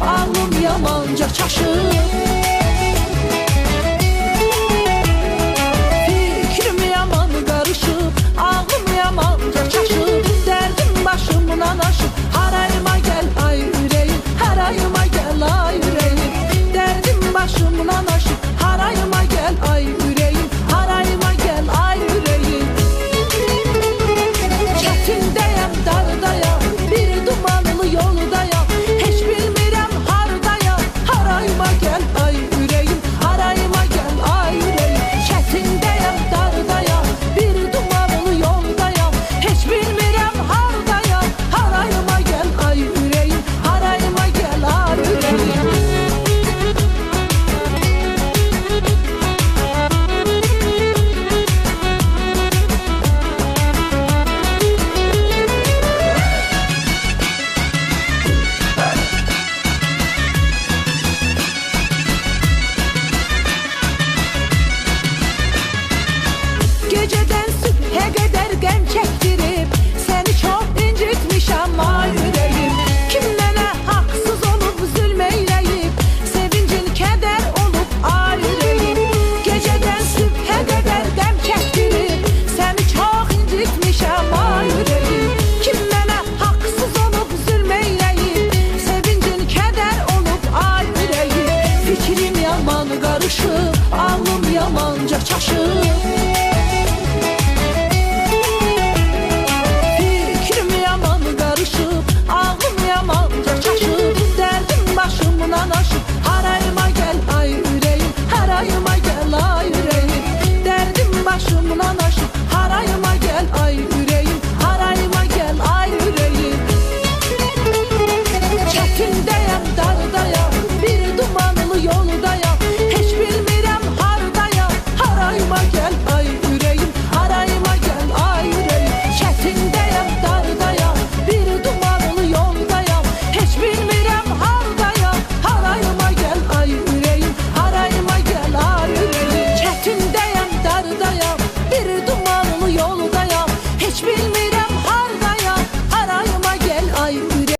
Ağlım yamanca çaşır. Fikrim yaman karışıp, ağlım yamanca çaşır. Derdim başımdan aşıp, harayıma gel ay yüreğim, harayıma gel ay yüreğim. Derdim başımdan aşıp, harayıma gel ay yüreğim, harayıma gel ay yüreğim. Çetindeyim, dardayım, bir dumanlı yoldayım. Hiç bilmirəm hardayam, harayıma gel ay yüreğim, harayıma gel ay yüreğim. Çetindeyim, dardayım, bir dumanlı yoldayım. Hiç bilmirəm hardayam, harayıma gel ay yüreğim, harayıma gel ay yüreğim. Geceden sübhe kadar gem çektirip seni çok incitmişim ay yüreğim. Kim mənə haksız olup zulmeyleyip sevincin keder olup ay yüreğim. Geceden sübhe kadar gem çektirip seni çok incitmişim ay yüreğim. Kim mənə haksız olup zulmeyleyip sevincin keder olup ay yüreğim. Fikrim yaman karışıp, ağlım yamanca çaşır.